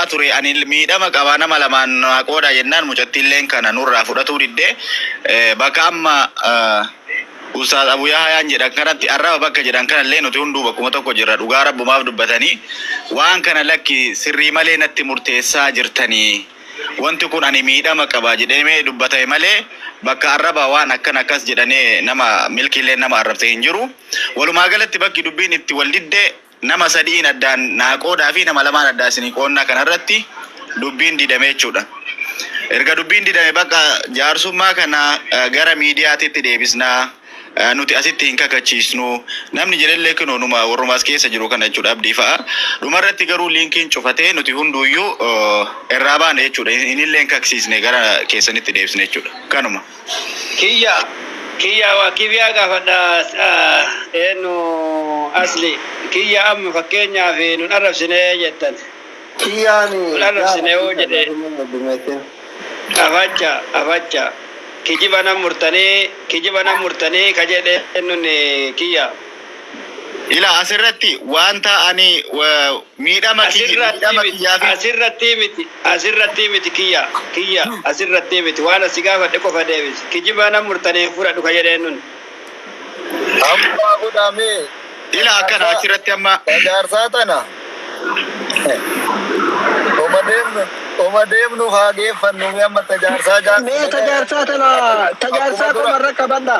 dubbataa ture ani miidhama qaba nama lamaan qooda jennaan mucattilleen kana nurraa fudhatuu didde bakka amma Ustaz Abu Yahayaan jedhan kanatti arraba bakka jedhan kanallee nuti hunduu bakkuma tokko jirra dhugaa rabbumaaf dubbatanii waan kana lakki sirrii malee natti murteessaa jirtanii wanti kun ani miidhama qaba jedhamee dubbatame malee bakka arraba waan akkas jedhanii nama milkiillee nama arrabse hin jiru walumaa galatti bakki dubbiin itti wal didde nama sadiin addaan naaqoodaa fi nama lamaan addaa isinii qoonnaa kanarratti dubbiin didame jechuudha. Erga dubbiin didame bakka jaarsummaa kana gara miidiyaatitti deebisnaa nuti asitti hin kakachiisnu namni jedhellee kinoonuma warrumaas keessa jiru kana jechuudha abdii fa'a dhumarratti garuu liinkiin cufatee nuti hunduuyyuu irraa baane jechuudha inillee hin kaksiisne gara keessanitti deebisne jechuudha kanuma. Kiyya waa kibyaa gaafadha eenyu asli kiyya amma fakkeenyaaf nun arrabsinee jettan. Kiyyaani. Nun arrabsinee yoo jedhe. Afacha. Kijiba nam murtanii ka jedhe nuni kiyya. Ila asirratti wanta ani miidhama asirratti miti kiyya asirratti miti waan asi gaafadhe qofa deebis kijiba nam murtanii fudhadhu ka jedhe nun. Amma godhame. Ila akkana asirratti amma. Jaarsaa tana. Oma deemnu haa geeffannu amma tajaarsaa jaarsaa. Mee tajaarsaa kamarra qabadha.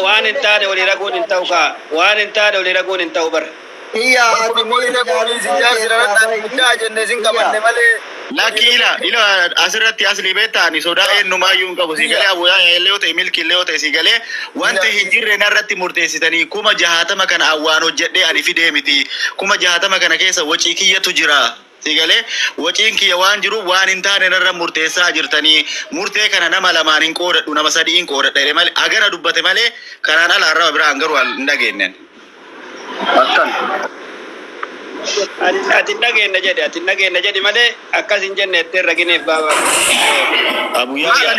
Waan hin taane walii raguun hin ta'u kaa. Waan hin taane walii raguun hin ta'u bara. Iyyaa ati miidha goonii si jaarsira guddaa jennee sin qabanne malee. Lakki ila asirratti asli beektaani sodaa eenyumaayyuu hin qabu siigalee abuyaa illee yoo ta'e milki illee yoo ta'e siigalee wanti hin jirre narratti murteessitanii kuma 60 kana awwaan hojjedhee ani fidee miti kuma 60 kana keessa wacii kiyyatu jira siigalee waciin kiyya waan jiru waan hin taane narra murteessaa jirtanii murtee kana nama lamaan hin qoodadhu nama sadii hin qoodadha malee agara dubbate malee kanaan ala har'a biraan garuu hin dhageenyen. Akkan. Ati nageenna jedhi malee akkas hin jenne itti ragineef baaba. Abu Yahya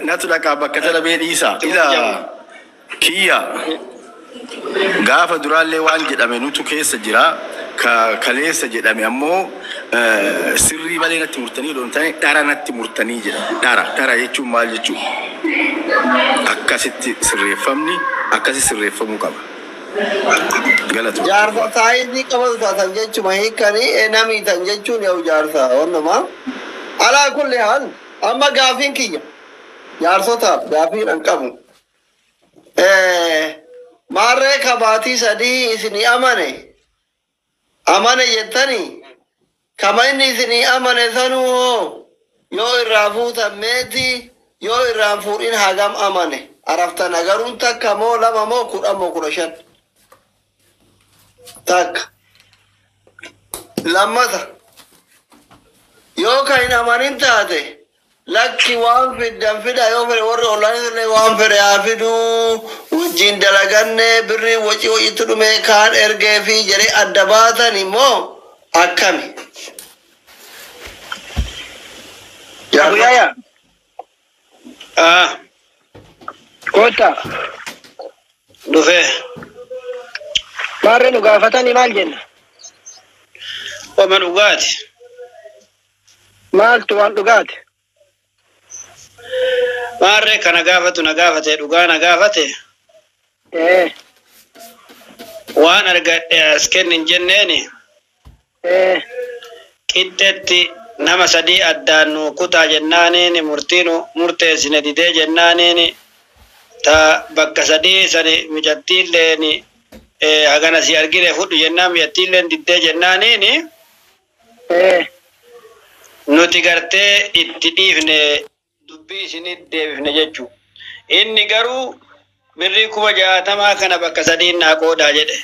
natu dhaqa bakka tana bee dhiisa ila kiyya gaafa duraallee waan jedhame nutu keessa jira kaleessa jedhame ammoo sirrii malee natti murtanii doon ta'e dhara natti murtanii jedha dhara jechuun maal jechuun akkasitti sirreeffamni akkasi sirreeffamuu qaba. Galatu. Jaarsa saayidni qabatu taatan jechuun hiikanii namni tan jechuun yoo jaarsa onnama alaa kulli haal amma gaafiin kiyya jaarsotaaf gaafiin an qabu. Maarree kabaatii sadii isinii amane jettanii kama inni isinii amane sanuu yoo irraa fuutan meeti yoo irraan fuudhin hagam amane araftan agaruun takka moo lama moo 10 moo 15 takka lammata yoo kan hin amanin taate lakki waan fiddan fida yoo fedhe warri ollaanillee waan fedhe haa fiduu wajjin dalaganne birrii waciitti dhume kaan ergee fi jedhee adda baatan immoo akkami. Abuyaya. Kota. Dhufe. Maarree nu gaafatanii maal jenna? Oma dhugaati. Maaltu waan dhugaati? Maarree kana gaafatu na gaafate dhugaa na gaafate. Waan argadhe as kennin jenneeni. Qixxeetti nama sadii addaan nu kutaa jennaaniini murteessine didee jennaaniini ta bakka sadii sani mijattiilleeni hagana si argine fudhu jennaan mijattiilleen diddee jennaaniini nuti gartee itti dhiifne dubbii isinit deebifne jechuu inni garuu birrii 60 kana bakka sadii naa qoodaa jedhe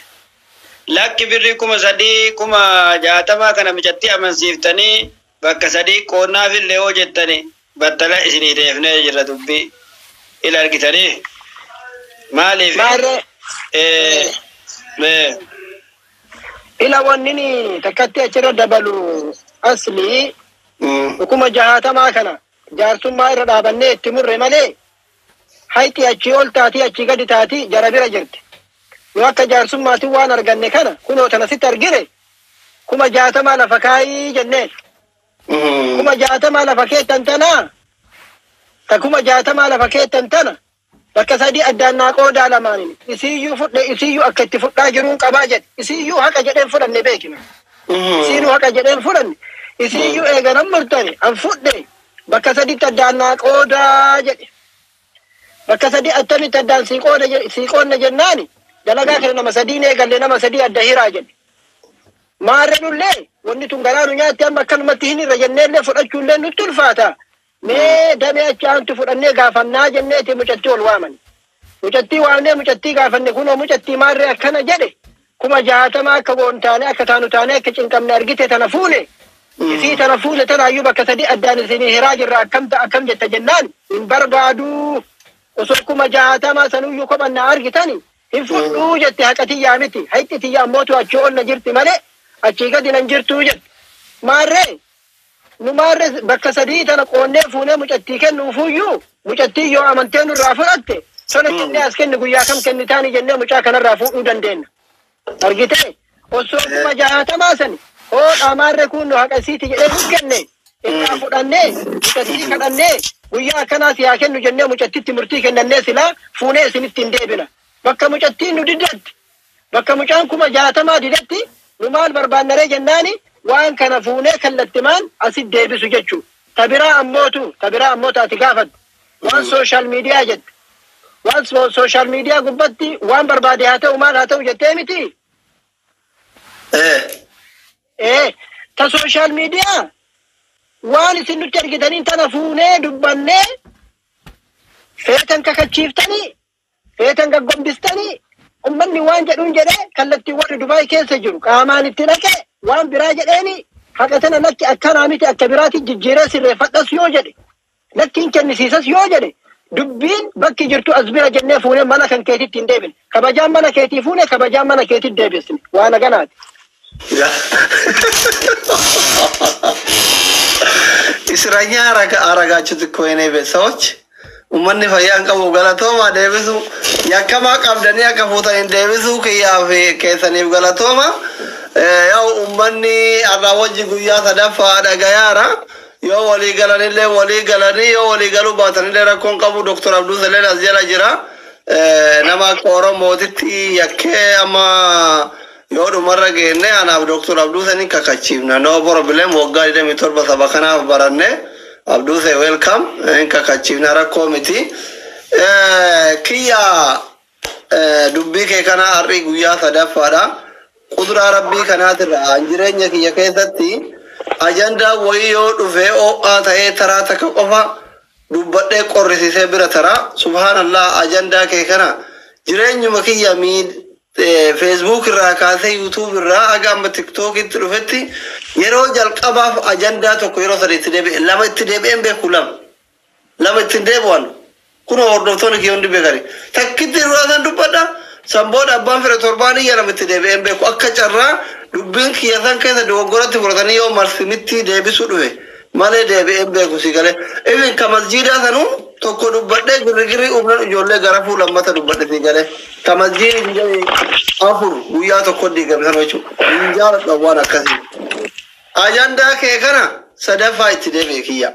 lakki birrii 60 kana mijatti amansiiftanii bakka sadii qoonnaafillee yoo jettani battala isinii deebifnee jirra dubbii ila argitanii maaliif ila wannini takkatti achirra dabalu asli hukuma 60 kana jaarsummaa irra dhaabannee itti murre malee hayti achi ol taati achi gadi taati jara bira jirti yoo akka jaarsummaati waan arganne kana kunoo tana sitti argine kuma 60 lafa kaayii jenneen kuma 60 lafa keettan tana ta kuma 60 lafa keettan tana bakka sadii addaannaa qoodaa lamaaniin isiyyuu fudhe isiyyuu akka itti fudhaa jiruun qabaa jedhe isiyyuu haqa jedheen fudhanne beekina isiyyuu haqa jedheen fudhanne isiyyuu eeganan murtane an fudhe bakka sadii addaannaa qoodaa jedhe bakka sadii attamitti addaan siiqoonna jennaani dalagaa kana nama sadii eegalle nama sadii adda hiraa jedhe maarre nullee wanni tun garaanu nyaatti amma akkanumatti hin irra jenneellee fudhachuullee nutti ulfaata mee damee achaantu fudhannee gaafannaa jenneeti mucattii ol waaman mucattii waamnee mucattii gaafanne kunoo mucattii maarree akkana jedhe kuma 60 akka goontaane akka taanu taane akka cinqamne argite tana fuune isii tana fuune tanaayyuu bakka sadii addaan isinii hiraa jirra akkam jetta jennaan hin barbaaduu osoo kuma 60 sanuyyuu kophanna argitani hin fudhuu jette haqatiyyaa miti hayxitiyyaa ammootu achii ol na jirti malee achii gadi nan jirtuu jette maarree nu maarree bakka sadii tana qoonnee fuunee mucattii kennuufuyyuu mucattii yoo amantee nurraa fudhatte tona kennee as kenni guyyaa kam kennitaanii jennee mucaa kanarraa fuudhuu dandeenya argite osoo kuma 60 sani hoodhaa maarree kun nu haqasiiti jedhee nu kenne irraa fudhannee mucattii kadhannee guyyaa akkanaas yaa kennu jennee mucattitti murtii kennannee silaa fuunee isinitti hin deebina bakka mucattiin nu didatti bakka mucaan kuma 60 didatti nu maal barbaannaree jennaani waan kana fuunee kallattimaan asit deebisu jechuu tabiraa ammootu ati gaafadhu waan social media jette waan social media gubbatti waan barbaade haa ta'u maal haa ta'u jettee miti ta social media waan isin nutti argitaniin tana fuunee dubbannee feetan kakachiiftanii feetan gaggombistanii ummanni waan jedhuun jedhee kallattii warri Dubaay keessa jiru qaamaan itti dhaqe waan biraa jedheeni haqa tana lakki akkanaa miti akka biraatti jijjiiree sirreeffadhas yoo jedhe lakkiin kennisiisas yoo jedhe dubbiin bakki jirtu as bira jennee fuunee mana kan keetitti hin deebine kabajaan mana keetii fuunee kabajaan mana keetitti deebisne waan aganaati. Isranya aragachuutti koyenee beesawoch ummanni fayyaan qabu galatooma deebisu yakkamaa qabdanii akka fuutaniin deebisuu kiyyaaf keessaniif galatooma yoo ummanni arraa wajji guyyaa sadaffaa dhagayaara yoo walii galanillee walii galanii yoo walii galuu baatanillee rakkoon qabu Dr. Abduu Saleen as jala jira nama akka Oromootitti yakkee amma yoo dhumarra geenne anaaf Dr. Abduu Saleen kakachiifna no problem waggaa 27 saba kanaaf baranne Abduu Saleen welcome kakachiifna rakkoo miti kiyya dubbii kee kana har'i guyyaa sadaffaadha qudraa rabbii kanaatirra jireenya kiyya keessatti ajandaa wayii yoo dhufee oo'aa ta'ee taraa takka qofa dubbadhee qorrisiisee bira taraa subhaanallah ajandaa kee kana jireenyuma kiyya Facebook irraa kaasee YouTube irraa aga amma TikTok itti dhufetti yeroo jalqabaaf ajandaa tokko yeroo sadiitti deebi'e lama itti deebi'een beeku lama itti deebi'an kun hordoftoonni kiyya hundi beekani takkitti irraa dubbadha samboodha abbaan fira torbaanii lama itti deebi'een beeku akka carraa dubbiin kiyya san keessa dogoggoratti fudhatanii yoo marsimitti deebisuu dhufe malee deebi'een beeku si galee even ka masjiidaa sanuu tokko dubbadhee girigirri umran ijoollee gara fuulammata dubbadhe si galee ka masjiidii afur guyyaa tokko diigame sana jechuudha minjaala waan akkasii ajandaa kee kana sadaffaa itti deebi'e kiyya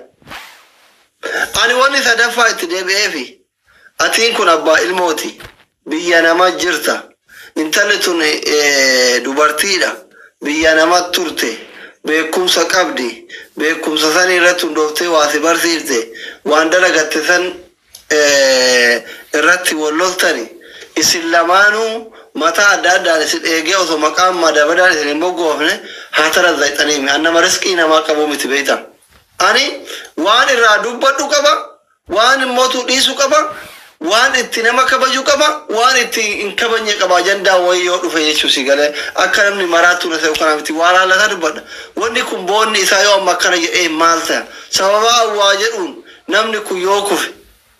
ani wanni sadaffaa itti deebi'eefi atiin kun abbaa ilmooti biyya nama jirta intalli tun dubartiidha biyya nama turte beekumsa qabdi beekumsa san irratti hundooftee waa si barsiifte waan dalagatte san irratti walloltani isin lamaanuu mataa adda addaan isin eegee osoo maqaan madabadaan isin hin moggoofne haa taran zayxaniimi annama riskii namaa qabu miti beeyta ani waan irraa dubbadhu qaba waan immootu dhiisu qaba waan itti nama kabaju qaba waan itti hin kabanye qaba ajandaa wayii yoo dhufe jechuu si galee akka namni maraattu na ta'u kana miti waan haalataa dubbadha wanni kun boonni isaa yoo amma akkana jedhee maal ta'a sababaa waa jedhuun namni kun yoo kufe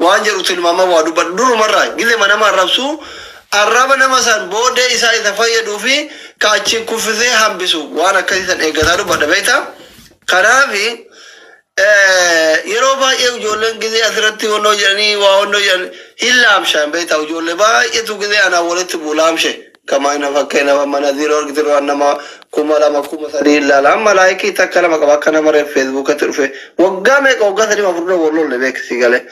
waan jedhu tilmaama waa dubbadha durumarraa gizema nama arrabsuu arraba nama san booddee isaa isa fayyaduu fi kaachiin kuffisee hambisu waan akkasii san eeggataa dubbadha beektaa kanaafi yeroo baay'ee ijoolleen gizee asirratti honnoo jedhanii waa honnoo jedhan hin laamshan beektaa ijoollee baay'eetu gizee anaa walitti buulaamshe kamaa ina fakkeenya mana ziiroo argitiroo nama 2,000 3,000 ilaalaan malaayikii takka lama qaba akka nama reef feesbuukatti dhufe waggaa meeqa waggaa 3 wallolle beeksisi galee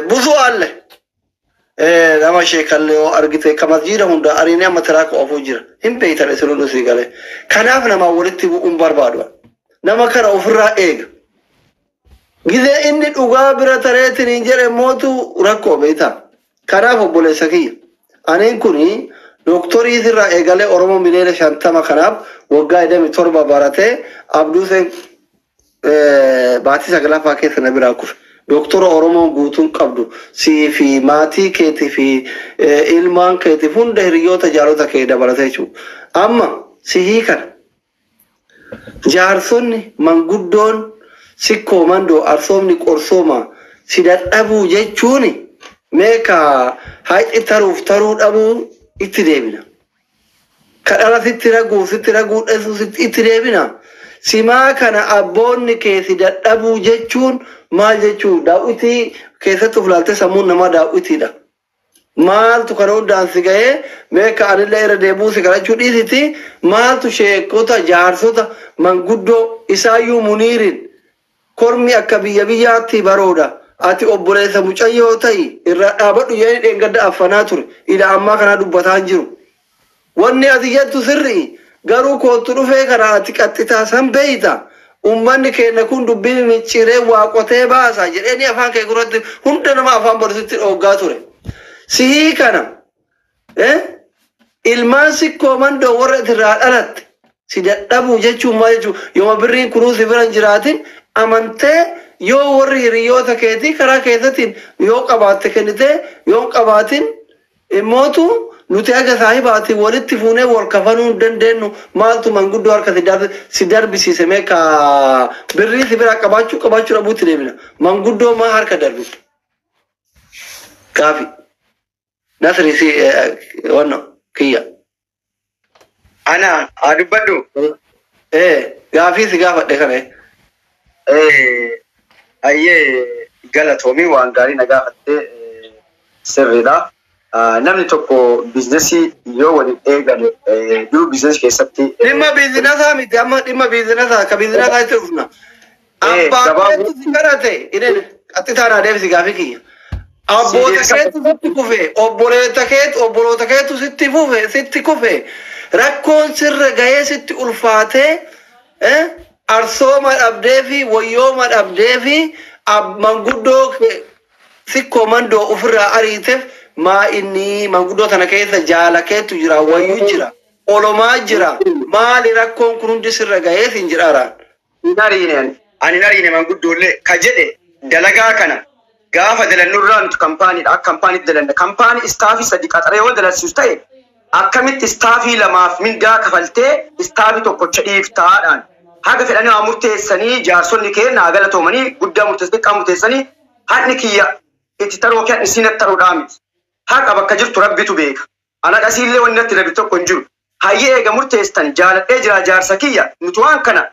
busuu alle nama sheekallee yoo argite kamasjiida hunda ariinee amma tiraaka ofuu jira hin beeytan isin hundusii galee kanaaf nama walitti bu'uun barbaadu nama kana ofirraa eega. Gizee inni dhugaa bira tareetiin hin jedhe mootu rakkoo beektaa. Kanaaf obboleessa kiyya. Aniin kuni dooktorii irraa eegalee Oromoo miliyoona 50 kanaaf waggaa 27 baratee Abduuseen baatii 9 keessa na biraa kufe. Dooktora Oromoo guutuun qabdu sii fi maatii keetii fi ilmaan keetii hunda hiriyoota jaalota kee dabalatee jechuudha. Amma sihii kana jaarsonni manguddoon Sikko mando arsoomni qorsooma si dadhabuu jechuun meeqa hayti taruu dhabuu itti deebina. Kadhala sitti raguu dheessu itti deebina. Simaa kana abboonni kee si dadhabuu jechuun maal jechuu daawwitii keessatti uflaalte sammuun namaa daawwitiidha. Maaltu kana hundaan si gahee meeqa anillee irra deebuu si kadhachuu dhiisiti maaltu sheekota jaarsota manguddoo isaayyuu muniirin. Kormi akka biyyaatti barooda ati obboleessa mucayyoo ta'i irra dhaabadhu jedhanii dheengadda affanaa ture ila ammaa kana dubbataa jiru. Wanni ati jettu sirrii garuu kootu dhufee kana ati qaxxitaa san beeyta ummanni keenya kun dubbii micciree waa qotee baasa jedhanii afaan kee guratti hunda nama afaan barsiisti dhooggaa ture. Sihii kana ilmaan sikkoo mandoo warra itirraa dhalatte si dadhabuu jechuun maal jechuun yooma birriin kunuu si biran jiraatin amantee yoo warri hiriyoota keetii karaa keessatiin yoo qabaatte kennitee yoo qabaatin mootu nuti aga saahibaatiin walitti fuunee wal kafanuu hin dandeenyu maaltu manguddoo harka si darbisiise meeqa birrii si bira qabaachuu dhabuutti deemina manguddoo maa harka darbu gaafi nasri si wanno kiyya ana adubbadhu gaafii si gaafadhe kana ayyee galatoomii waan gaarii na gaafatte sirriidha. Namni tokko biizinasii yoo waliin eegale jiru biizinasii keessatti dhimma biizinasaa miti amma dhimma biizinasaa ka biizinasaa itti dhufna. Abbaakeetu si kadhate ineen qaxxitaanaa deebisi gaafii kiyya. Abboota keetu sitti kufe obboloota keetu sitti kufe rakkoon sirra gahee sitti ulfaatee arsooma dhabdee fi wayyooma dhabdee fi manguddoo sikkoo mandoo ofirraa ariiteef maa inni manguddoo tana keessa jaalakeetu jira wayyuu jira olomaa jira maali rakkoon kun hundi sirra gahee sin jedhaaraan. Ani nariine manguddoollee ka jedhe dalagaa kana gaafa dalannurraa nuti kampaaniidha akka kampaaniitti dalanna kampaanii istaafii 3 qaxaree yoo dalansiisu ta'e akkamitti istaafii 2 mindaa kafaltee istaafii tokkocha dhiiftaadhaan haga fedhanii waa murteessanii jaarsonni keenya galatoomanii guddaa murteessanii hadni kiyya itti taroo kee isinatti taruudhaa miti. Haqa bakka jirtu rabbitu beeka. Ana dhasiillee wanni natti rabbi tokko hin jiru. Hayyee eega murteessan jaaladhee jira jaarsa kiyya nuti waan kana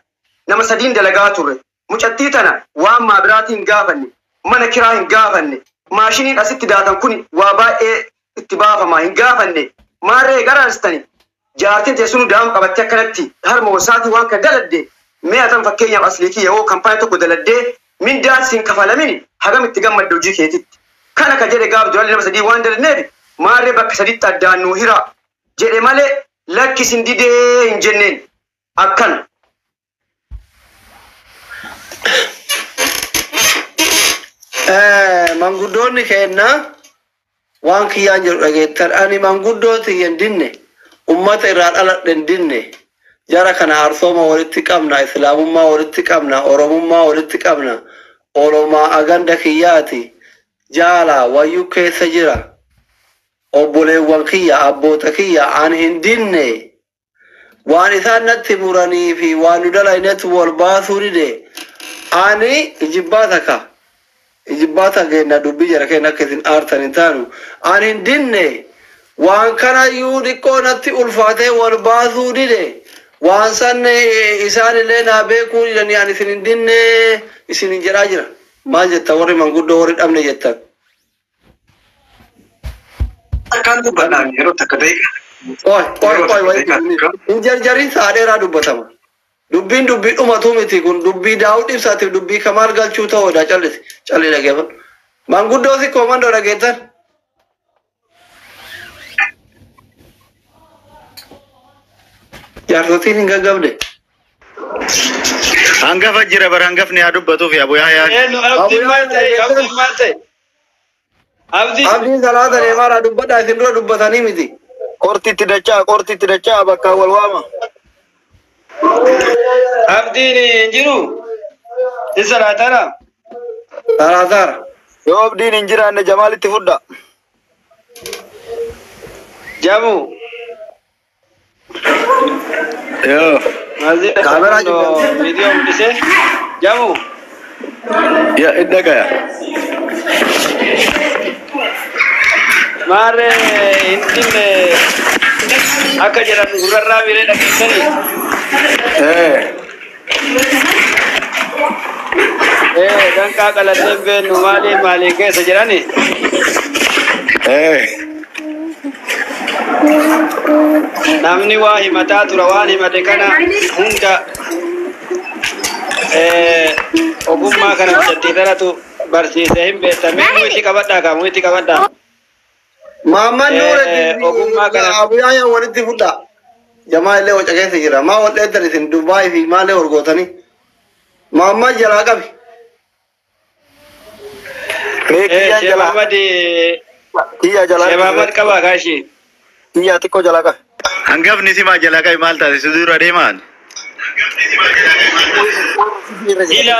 nama 3 dalagaa turre. Mucattii tana waan maabiraatii hin gaafanne mana kiraa hin gaafanne maashiniin asitti daatan kun waa baay'ee itti baafamaa hin gaafanne maarree garaastani jaartiin teessunu daam qabattee akkanatti harma wasaatii waan kana daladde mee atan fakkeenyaaf aslii kiyya yoo kampaanii tokko daladdee mindaan siin kafalamin hagam itti gammadde hojii keetitti. Kana ka jedhe gaaf durallee nama 3 waan dalanneef maarree bakka 3tti addaan nuu hira jedhe malee lakkisin didee hin jenneen akkana. Manguddoonni keenya waan kiyyaan jiru dhageettan ani manguddooti hin dinne ummata irraa dhaladhe hin dinne jara kana arsooma walitti qabna islaamummaa walitti qabna oromummaa walitti qabna olomaa aganda kiyyaati jaala wayyuu keessa jira obboleewwan kiyya abboota kiyya ani hin dinne waan isaan natti muranii fi waan nu dalaynetti wal baasuu dide ani ijibbaata keenya dubbii jara keenya akka isin aartan hin taanu ani hin dinne waan kana iyyuu dhiqqoo natti ulfaatee wal baasuu dide waan san isaan illee naa beekuu jedhanii ani isin hin dinne isin hin jedhaa jira. Maal jetta warri manguddoo warri dhabne jettan. Akkaan dubbannaan yeroo takka ta'e. Qoy hin jarjarin sa'a dheeraa dubbatama. Dubbiin dubbii dhumatu miti kun dubbii Daawud Ibsaatiif dubbii Kamaal Galchuu ta'uudha callisi calli dhageeffadhu. Manguddoo si koomandoo dhageettan. Jaarsotiin hin gaggabde. Hangafa jira bara hangafni haa dubbatuuf yaa buyaa yaa. Abdiin maal ta'e? Abdiin salaata deemaadhaa dubbadhaa isin dura dubbatanii miti. Qortiitti dachaa bakka wal waama. Abdiin hin jiru? Isa laataadha? Salaataara. Yoo abdiin hin jiraanne Jamaalitti fudda. Jamu. Yoo. Kaameraa jirti. Viidiyoo mul'isee. Jamu. Yaa idda gaya. Maarre hintinne akka jedhan gurrarraa biree dhageessanii. Danqaa qalannee beennu maalii keessa jirani? Namni waa himataa tura waan himate kana hunda ogummaa kana hojjettii tanatu barsiisee hin beektamee muitti qabadhaa. Muhammad ogummaa kana Abuyaa walitti fudhaa. Jamaa illee waca keessa jira. Maa wal dheeddan isin Dubaay fi maallee horgootanii. Muhammad jalaa qabi. Sheebamad qabaa kaashii. Iyyaa xiqqoo jalaa qabi. Hangafni simaa jalaa qabi maal taate si dura deemaan? Ila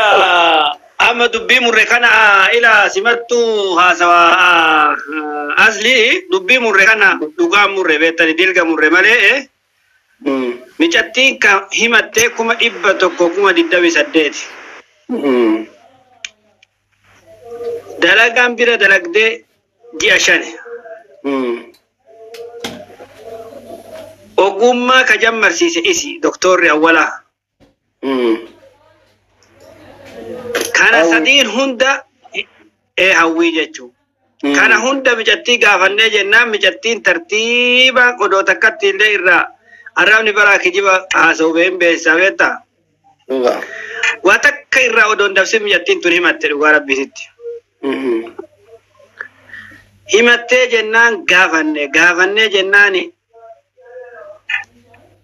amma dubbii murre kana ila simattu haasawaa asli dubbii murre kana dhugaa murre beektani dilga murre malee micattiin ka himattee 128. Dalagaan bira dalagdee ji'a 5. Ogummaa ka jammarsiise isi doktorri awwalaa. Kana sadiin hunda hawwii jechuun. Kana hunda micattii gaafannee jennaan micattiin tartiibaan odoo takkatti illee irraa arrabni baraa kijiba haasa'u been beessaa beektaa. Waa takka irraa odoon dabsin micattiin tun himatte dhugaa rabbisitti. Himattee jennaan gaafannee jennaan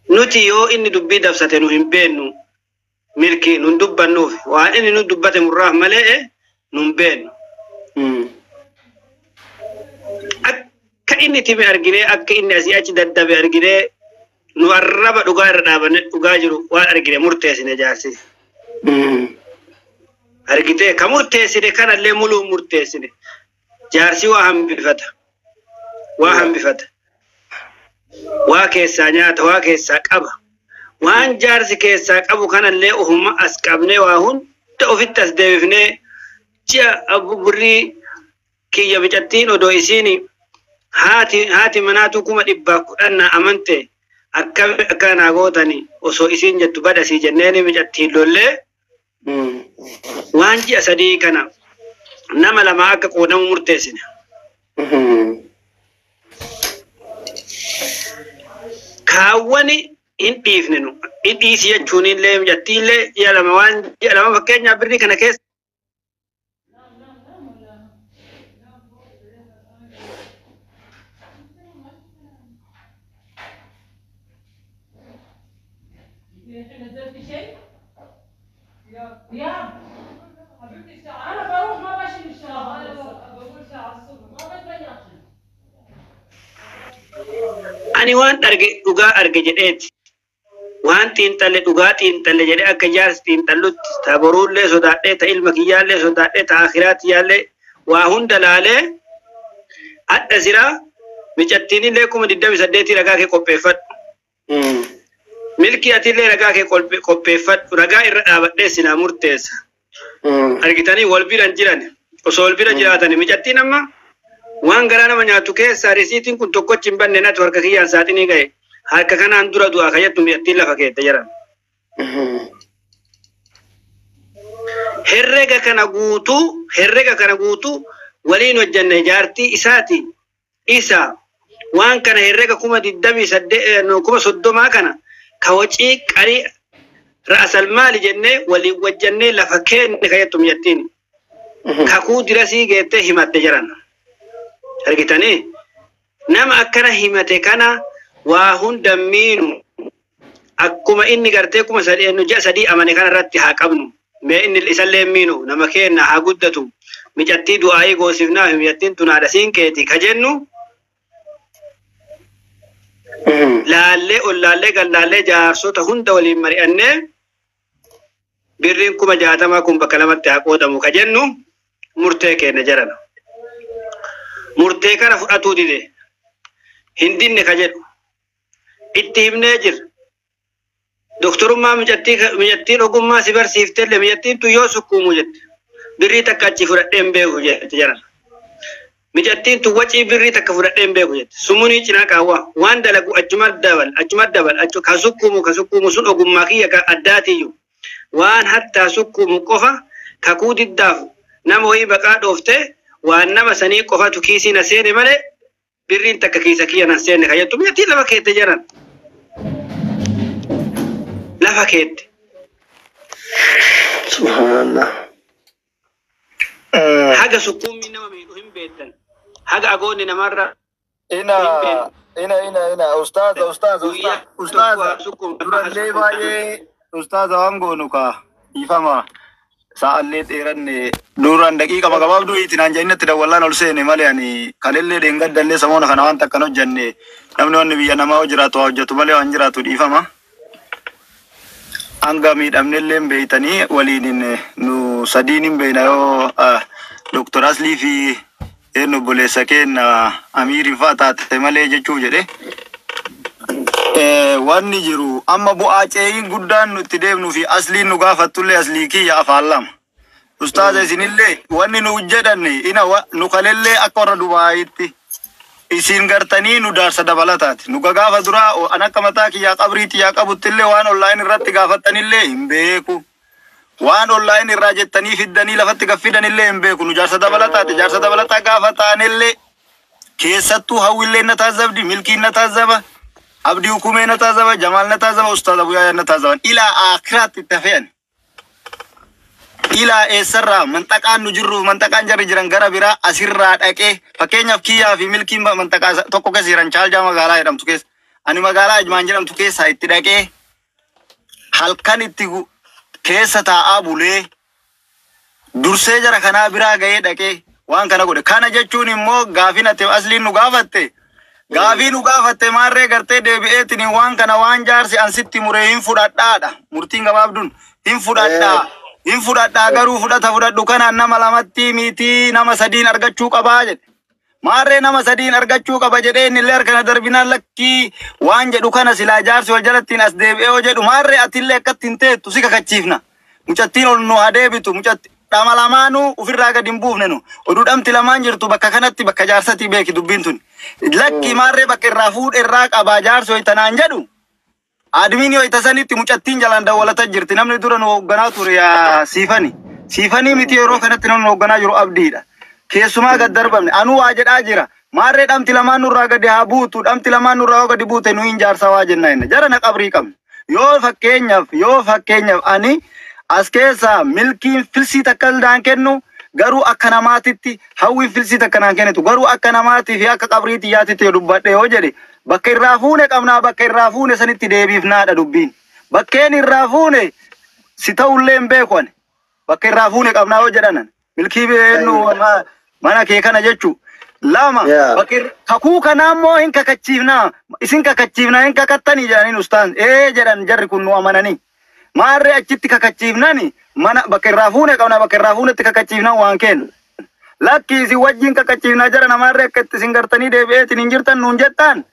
nuti yoo inni dubbii dabsate nu hin beennu. Milki nun dubbannuuf waan inni nu dubbate murraaf malee nun beennu. Akka inni time arginee akka inni asii achi daddabe arginee nu arraba dhugaa irra dhaabanne dhugaa jiru waan argine murteessine jaarsi. Argitee ka murteessine kanallee muluu murteessine jaarsi waa hambifata. Waa keessaa nyaata waa keessaa qaba. Waan jaarsi keessaa qabu kanallee ofuma as qabnee waa hunda ofitti as deebifnee ji'a burrii kiyya micattiin odoo isiin haati manaatu 110 amante akka naa gootani osoo isiin jettu badasii jenneeni micattiin lollee waan ji'a 3 kana nama lama akka qoodamu murteessine. Kaawwani in dhiifne nu in dhiisi jechuun illee mijattii illee ji'a lama fakkeenyaaf birrii kana keessa. Ani waan dhugaa arge jedheeti. Waan xiinxalle dhugaa xiinxalle jedhee akka jaarsi xiinxallutti taboruullee sodaadhee ta ilma kiyyaallee sodaadhee ta akiraatiyyaallee waa hunda laalee adda siraa micattiinillee 28 ragaa kee qopheeffadhu. Milkii atillee ragaa kee qopheeffadhu ragaa irra dhaabadhee silaa murteessa. Argitanii wal biran jiran osoo wal bira jiraatanii micattiin amma waan garaa nama nyaatu keessaa risiitiin kun tokkochi hin banne natu harka kiyyaan saaxinii ga'e harka kanaan dura du'aa kayyattu mi'attiin lafa keette jiran. Herrega kana guutuu waliin hojjanne jaartii isaati isa waan kana herrega 28 kana kawacii qarii ra'asal maali jennee waliin wajjannee lafa keenne kayyattu mi'attiin kakuu dirasii geettee himatte jiran. Argitanii nama akkana himate kana waa hunda miinu akkuma inni gartee kuma sadii amane kana irratti haa qabnu. Mee inni isallee miinu nama keenna haa guddatu micattii du'aayii goosifnaa fi micattiin tunaadha siin keeti ka jennu laallee ollaallee gallaallee jaarsota hunda waliin mari'annee birriin 60 kun bakka lamatti haa qoodamu ka jennu murtee keenya jarana. Murtee kana fudhatuu dide hin dinne ka jedhu itti himnee jira. Doktorummaa micattiin ogummaa si barsiiftellee micattiin tu yoo sukkuumu jette birrii takka achi fudhadheen beeku jette jaran. Micattiin tu wacii birrii takka fudhadheen beeku jette sumunii cinaa qaawwaa waan dalagu achuma dabal ka sukkuumu sun ogummaa kiyya ka addaatiyyu waan hattaa sukkuumu qofa kakuu diddaaf nama wayii baqaa dhooftee waan nama sanii qofatu kiisii na seene malee birriin takka kiisa kiyya na seene kayyattu micattiin lafa keette jaran. Lafa keette. Subhanallah. Haga sukkuummi nama miidhu hin beektan. Haga agoonni namarra. Ustaaza. Durallee baay'ee ustaaza waan goonu kaa ifama. Sa'allee dheeranne duraan daqiiqa gabaabduu itti jennatti dawwallaan ol seene malee ani kanillee deengaddallee samoona kana waan takkan hojjenne namni wanni biyya namaa hojjiraatu haa hojjetu malee waan jiraatu dhiifama. Anga miidhamnellee beeytanii waliin nu sadiin hin beeyna yoo Dr. Aslii fi eenyu obboleessa keenya Amiiriin fa'aa taate malee jechuu jedhe. Wanni jiru amma bu'aa ceeyin guddaan nutti deemnu fi Asliin nu gaafattullee Aslii kiyya afaan lama. Ustaaza isinillee wanni nu jedhanne nu kalellee akka warra Dubaayitti. Isin gartanii nu daarsa dabalataati. Nu gaafa duraa an akka mataa kiyyaa qabriitti yaa qabuttillee waan online irratti gaafattanillee hin beeku. Waan online irraa jettanii fiddanii lafatti gaffidanillee hin beeku. Nu jaarsa dabalataati. Jaarsa dabalataa gaafa taanillee keessattuu hawwillee na taazabdi, milkiin na taazaba, abdii hukumee na taazaba, jamaal na taazaba, ustaaza buyyaa na taazaban. Ilaa akiraatti itti hafe'an. Ilaa eessarraa mantaqaan nu jirru mantaqaan jarri jiran gara biraa asirraa dhaqee fakkeenyaaf kiyyaa fi milkiin mantaqaa tokko keessa jiran Chaaljaa magaalaa jedhamtu keessa ani magaalaa Ajmaan jedhamtu keessa itti dhaqee halkan itti keessa taa'aa bulee dursee jara kanaa biraa ga'ee dhaqee waan kana godhe. Kana jechuun immoo gaafii ati Asliin nu gaafatte gaafii nu gaafatte maarree gartee deebi'eetiin waan kana waan jaarsi ansitti muree hin fudhadhaadha. Murtiin gabaabduun hin fudhadhaa. Hin fudhadhaa garuu fudhadhu kanaan nama lamatti miti nama sadiin argachuu qabaa jedhe. Maarree nama sadiin argachuu qaba jedhee inni illee harkana darbinaan lakkii waan jedhu kana silaa jaarsi wal jalattiin as deebi'ee yoo jedhu maarree atillee akkatti hin teettu si kakachiifna. Mucattiin ol nu haa deebitu mucatti dhama lamaanuu ofirraa gad hin buufne nu. Oduu dhamti lamaan jirtu bakka kanatti bakka jaarsatti beeki dubbiin tun. Lakkii maarree bakka irraa fuudhe irraa qabaa jaarsi hoytanaan jedhu. Admiin yoo itasanitti mucattiin jalaan dawwalataa jirti namni dura nu hoogganaa ture yaa siifanii miti yeroo kanatti namni hoogganaa jiru abdiidha. Keessumaa gad darbamne anuu waa jedhaa jira maarree dhamti lamaan nurraa gadi haa buutu dhamti lamaan nurraa yoo gadi buute nu hin jaarsa waa jenna inni jara na qabrii qabne yoo fakkeenyaaf ani as keessa milkiin filsii takka daan kennu garuu akka namaatitti hawwiin filsii takka naan kennitu garuu akka namaatii fi akka qabrii xiyyaatitti dubbadhe yoo jedhe bakka irraa fuune qabnaa bakka irraa fuune sanitti deebiifnaadha dubbiin bakkeen irraa fuune si ta'ullee hin beeku ani bakka irraa fuune qabnaa yoo jedhanan milkii beennu mana kee kana jechu lama kakuu kanaa immoo hin kakachiifnaa isin kakachiifnaa hin kakattanii jedhaniin ustaan jedhan jarri kun nu amananii maarree achitti kakachiifnani mana bakka irraa fuune qabnaa bakka irraa fuunetti kakachiifnaan waan kennu lakki isin wajjin kakachiifnaa jara namaarree akka itti isin gartanii deebi'eetiin hin jirtan nuun jettaan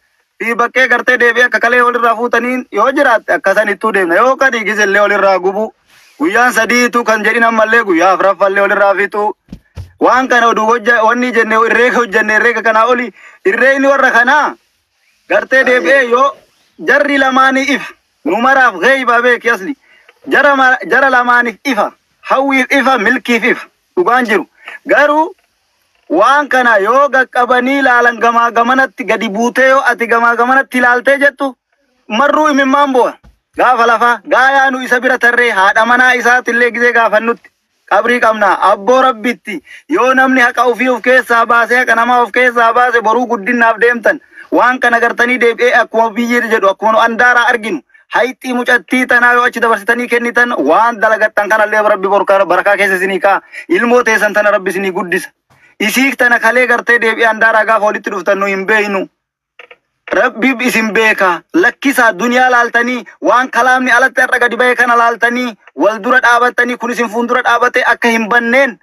fi bakkee gartee deebi'ee akka kalee walirraa fuutanii yoo jiraatte akkasan ittuu deemna yoo kan dhiigisillee walirraa gubu guyyaan sadiitu kan jedhin ammallee guyyaa afuraffallee walirraa fitu waan kana oduu wanni jenne irreega hojjenne irreega kanaa oli irreegni warra kanaa gartee deebi'ee jarri lamaanii if numaraaf geeyba beeki asli jara lamaaniif ifa hawwiif ifa milkiif ifa dhugaan jiru garuu waan kana yoo qaqqabanii ilaalan gamaa gamanatti gadi buutee yoo ati gamaa gamanatti ilaaltee jettu marruu imimmaan bu'a gaafa lafaa gaayaanu isa bira tarree haadha manaa isaatillee gizee gaafannutti qabrii qabna abboo rabbitti yoo namni haqa ofii of keessaa baase haqa namaa of keessaa baase boruu guddinaaf deemtan waan kana gartanii deebi'ee akkuma biyyi jedhu akkuma andaaraa arginu hayitii mucattii tanaa yoo achi dabarsitanii kennitan waan dalagattan kanallee rabbi barakaa keessa isinii kaa ilmoo teessan tana rabbi isinii guddisa isiik tana kalee gartee deebi'ee andaaraa gaafa walitti dhuftan nu hin beeynu rabbi isin beeka lakkisaa duniyaa laaltanii waan kalaamni alatti har'a gadi ba'e kana laaltanii wal dura dhaabattanii kun isin fuuldura dhaabate akka hin banneen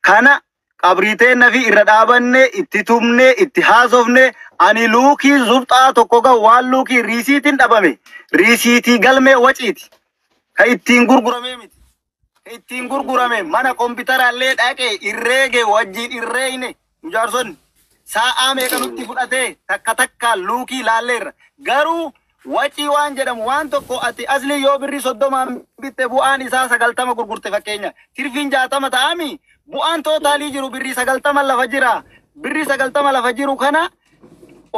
kana qabriiteenna fi irra dhaabanne itti tumne itti haasofne ani luukii zubxaa tokko ga waan luukii riisiitiin dhabame riisiitii galmee waciiti ka ittiin gurgurame miti ka ittiin gurgurame mana kompiitaraallee dhaqe irreege wajjiin irreeyne jaarsonni sa'a meeqa nutti fudhatee takka takka luukii laalleerra garuu wacii waan jedhamu waan tokko ati asli yoo birrii 30 bitte bu'aan isaa 90 gurgurte fakkeenya tirfiin 60 ta'ami bu'aan tootaalii jiru birrii 90 lafa jira birrii 90 lafa jiru kana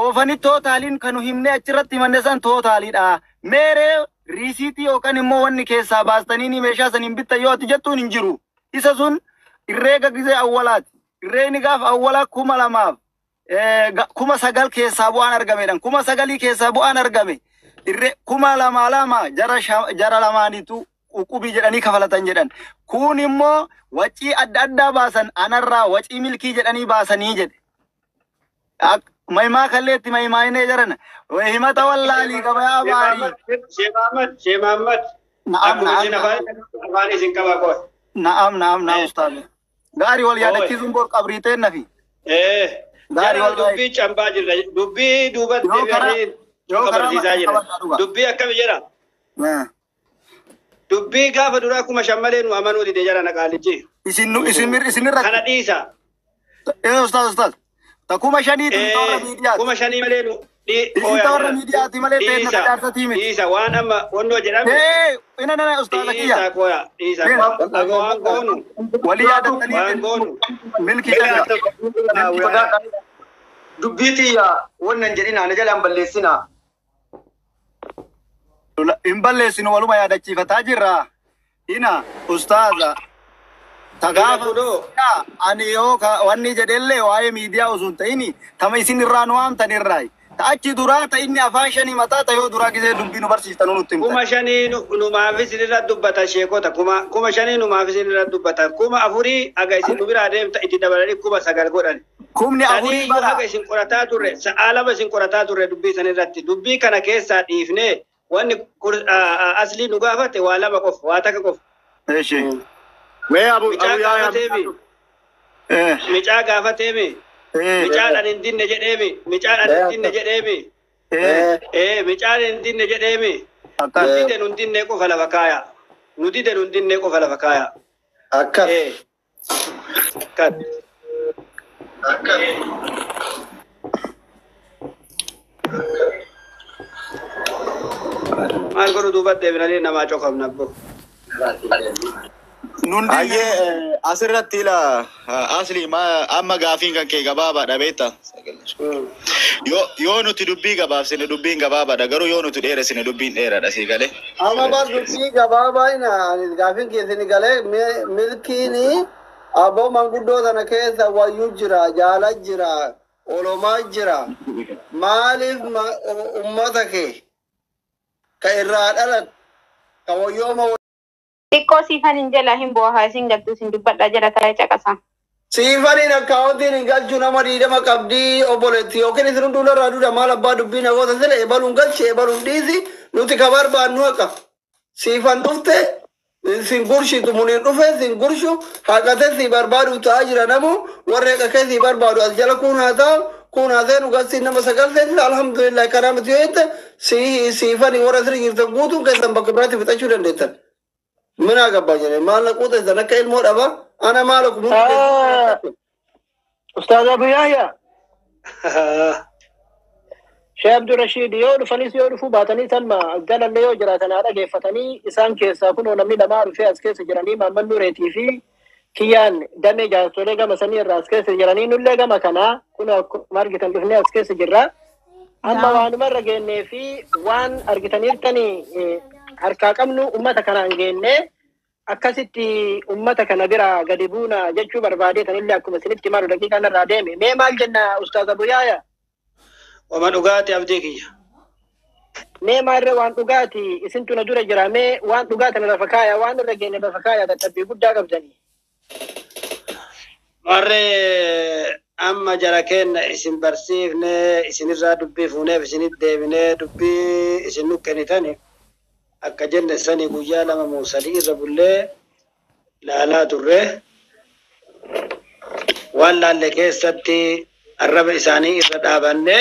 oofani tootaaliin kanu himne achirratti himanne san tootaaliidha meeree riisiitii yookaan immoo wanni keessaa baastanii meeshaa saniin bitta yoo ati jettuun hin jiru isa sun irreega gizee awwalaati irreeni gaafa awwalaa 2000 kuma 9 keessaa bu'aan argamedhan kuma 9 keessaa bu'aan argame irre kuma 2 jara lamaanitu qubii jedhanii kafalatan jedhan kun immoo wacii adda addaa baasan anarraa wacii milkii jedhanii baasanii jedhe maimaa kalleetti maimaayinee jarana himata wallaalii gabayaa baarii Sheemaammad afaan isin qaba qoy na'am ustaaze gaarii wal yaadachiisuun bor qabriiteen nafi gaarii wal dubbii cambaa jirra dubbii duubatti deebi'anii qabarsiisaa jira dubbii akkami jedha dubbii gaafa duraa kuma shammalee nu amanuu dide jara naqaalichi isinirra kana dhiisa ustaaz takuma shaniiti toora miidiyaati kuma shanii malee nu toora miidiyaati malee teessa jaarsatii miti dhiisa waan amma wannoo jedhame ina ustaaza kiyya dhiisa koya dhiisa waan goonu walii yaadattanii waan goonu milkii jala dubbiitiyya wannan jedhina na jalaan balleessina hin balleessinu waluma yaadachiifataa jirra ina ustaaza tagaafudo ani yoo wanni jedhellee waa'ee miidiyaa usun ta'ini tama isin irraa nu waamtan irraa ta'achi duraa ta inni afaan shanii mataa ta yoo duraa gisee dubbii nu barsiistan nutti himta kuma shanii numaaf isin irra dubbata sheekota kuma shanii numaaf isin irra dubbata kuma afurii aga isin nu biraa deemta itti dabalanii kuma 9 godhan kumni afurii bara aga isin qorataa turre sa'a lama isin qorataa turre dubbii san irratti dubbii kana keessaa dhiifnee wanni asli nu gaafate waa lama qofa waa takka qofa eeshi mee abu micaa gaafateemi micaadhaan hin dinne jedheemi micaadhaan hin dinne jedheemi micaadhaan hin dinne jedheemi nu dide nu dinne qofa lafa kaaya nu dide nu dinne qofa lafa kaaya akkas maal godhu duubatti deebinanii namaa cokofna abbo Aye asirratti ila asli ma amma gaafiin kan kee gabaabaadha beekta yoo nuti dubbii gabaabsine dubbiin gabaabaadha garuu yoo nuti dheeressine dubbiin dheeraadha sii galee amma bas dubbii gabaabaa ina gaafiin keessani galee milkiini aboo manguddoo sana keessa wayyuu jira jaala jira olomaa jira maaliif ummata kee ka irraa dhalat ka wayyooma Xiqqoo siifan hin jala hin boohaa isin galtuu isin dubbadha jala ta'ee caqasa. Siifaniin akkaawuntiin hin galchuu nama dhiidama qabdii obboleetti yookiin isin hunduula irraa duudha maal abbaa dubbii nagoota sila ebaluun galche ebaluun dhiisi nuti ka barbaannu haqa. Siifan dhufte sin gurshitu muniin dhufe sin gurshu haqate si barbaadu ta'aa jira namu warra haqakee si barbaadu as jala kun haa ta'u kun haa ta'u gasti nama sagal ta'e alhamdulillah kanaa miti yoo jette siifanii warra sirri jirtan guutuun keessan bakka biraatti fixachuu dandeettan. من أقبل ما نقول إذا نكيل مرة أنا مالك أستاذ أبو يحيى Sheikh Abdul Rashid yoo dhufanis yoo dhufu baatanii salma galallee yoo jiraatan haadha geeffatanii isaan keessaa kunoo namni lamaa dhufee as keessa jiranii Maamman Nuureetii fi Kiyyaan damee jaarsolee gama sanii irraa as keessa jiranii nullee gama kanaa kunoo akkuma argitan dhufnee as keessa jirra. Amma waanuma irra geennee fi waan argitaniirtanii harkaa qabnu ummata kanaan geennee akkasitti ummata kana bira gadi buuna jechuu barbaadeetanillee akkuma isinitti malu daqiiqaan irraa deeme. Mee maal jenna Ustaaz Abu Yaaya? Wama dhugaati abdii kiyya. Mee maarree waan dhugaati isintu na dura jira mee waan dhugaati na lafa kaaya waan irra geenne lafa kaaya dadhabbii guddaa qabdanii. Marree amma jara kenna isin barsiifne isinirraa dubbii fuuneef isinit deebinee dubbii isin nu kennitani akka jenne sani guyyaa lama muusadii irra bullee laalaa turre waan laalle keessatti arraba isaanii irra dhaabanne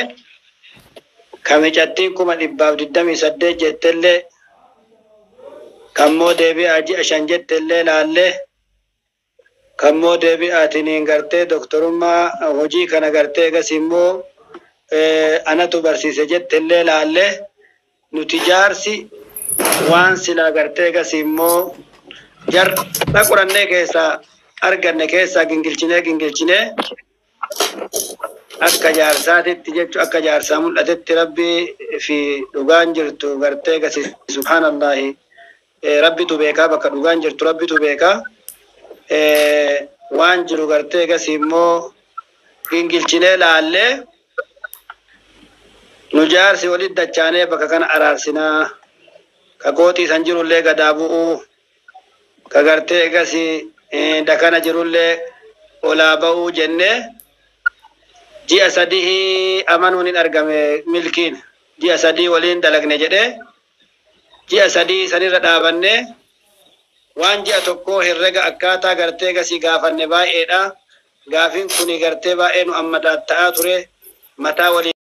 kamicattiin 128 jettellee kammoo deebi'aa ji'a 5 jettellee laalle kammoo deebi'aatiniin gartee doktorummaa hojii kana gartee egas immoo anatu barsiise jettellee laalle nuti jaarsi waan silaa gartee egas immoo jarra qorannee keessaa arganne keessaa gingilchinee akka jaarsaatitti jechuun akka jaarsaa mul'atetti rabbii fi dhugaan jirtu gartee egas subhaanallahi rabbitu beekaa bakka dhugaan jirtu rabbitu beekaa. Waan jiru gartee egas immoo gingilchinee laallee nu jaarsi walitti dachaanee bakka kana araarsinaa ka kootii san jirullee gadaa bu'uu ka gartee egas dakana jirullee olaa ba'uu jennee ji'a 3 amanuun hin argame milkiin ji'a 3 waliin dalagne jedhee ji'a 3 sanirra dhaabannee waan ji'a tokko herrega akkaataa gartee gasii gaafanne baay'eedha. Gaafiin kuni gartee baay'ee nu amma ta'aa ture mataa waliin